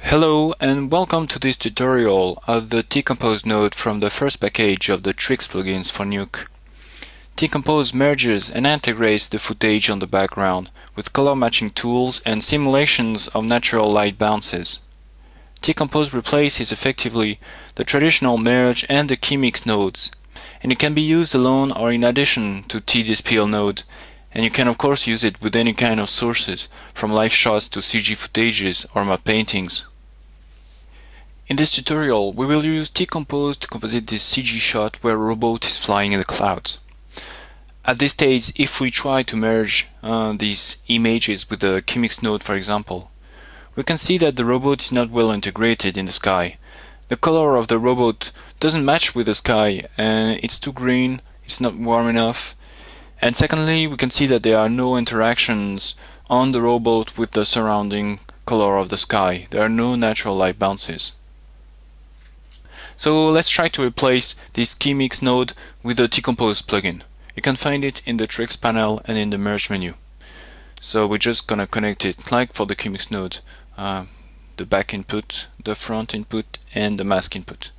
Hello and welcome to this tutorial of the T-Compose node from the first package of the Tricks plugins for Nuke. T-Compose merges and integrates the footage on the background with color matching tools and simulations of natural light bounces. T-Compose replaces effectively the traditional merge and the key-mix nodes, and it can be used alone or in addition to T-Dispel node, and you can of course use it with any kind of sources, from live shots to CG footages or map paintings. In this tutorial, we will use T-Compose to composite this CG shot where a robot is flying in the clouds. At this stage, if we try to merge these images with the key-mix node, for example, we can see that the robot is not well integrated in the sky. The color of the robot doesn't match with the sky, and it's too green, it's not warm enough. And secondly, we can see that there are no interactions on the robot with the surrounding color of the sky. There are no natural light bounces. So let's try to replace this key-mix node with the T-Compose plugin. You can find it in the Tricks panel and in the Merge menu. So we're just gonna connect it like for the key-mix node, the back input, the front input, and the mask input.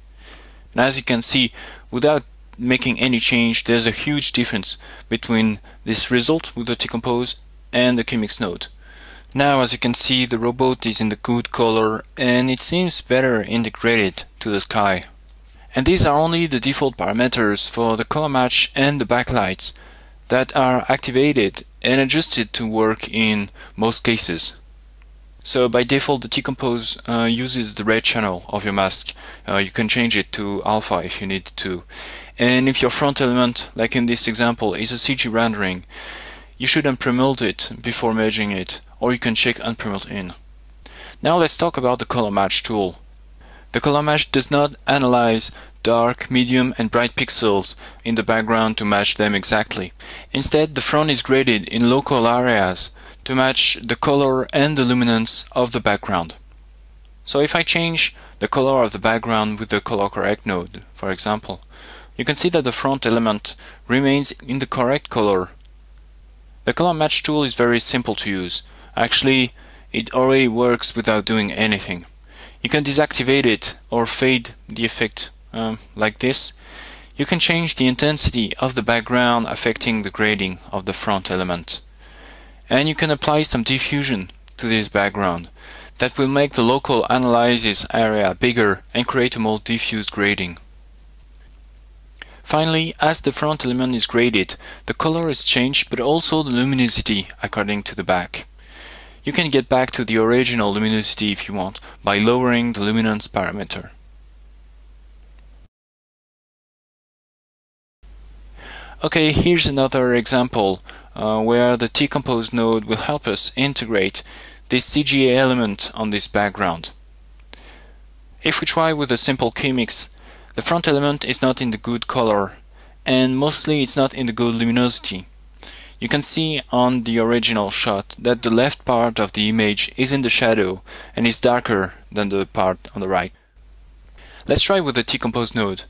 And as you can see, without making any change, there's a huge difference between this result with the T-Compose and the key-mix node. Now, as you can see, the robot is in the good color and it seems better integrated to the sky. And these are only the default parameters for the color match and the backlights that are activated and adjusted to work in most cases. So by default, the T-Compose uses the red channel of your mask. You can change it to alpha if you need to. And if your front element, like in this example, is a CG rendering, you should unpremult it before merging it, or you can check unpremult in. Now let's talk about the color match tool. The color match does not analyze dark, medium and bright pixels in the background to match them exactly. Instead, the front is graded in local areas to match the color and the luminance of the background. So if I change the color of the background with the color correct node, for example, you can see that the front element remains in the correct color. The color match tool is very simple to use. Actually, it already works without doing anything. You can deactivate it or fade the effect like this. You can change the intensity of the background affecting the grading of the front element. And you can apply some diffusion to this background that will make the local analysis area bigger and create a more diffused grading. Finally, as the front element is graded, the color is changed but also the luminosity according to the back. You can get back to the original luminosity if you want by lowering the luminance parameter. Okay, here's another example where the T-Compose node will help us integrate this CGA element on this background. If we try with a simple key-mix, the front element is not in the good color, and mostly it's not in the good luminosity. You can see on the original shot that the left part of the image is in the shadow and is darker than the part on the right. Let's try with the T-Compose node.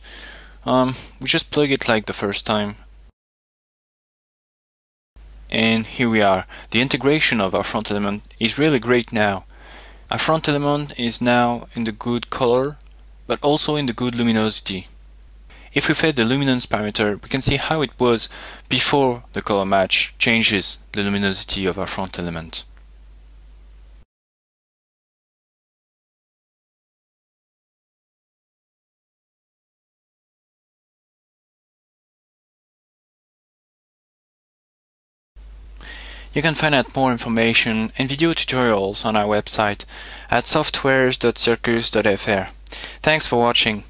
We just plug it like the first time. And here we are. The integration of our front element is really great now. Our front element is now in the good color, but also in the good luminosity. If we fade the luminance parameter, we can see how it was before the color match changes the luminosity of our front element. You can find out more information and video tutorials on our website at softwares.circus.fr. Thanks for watching.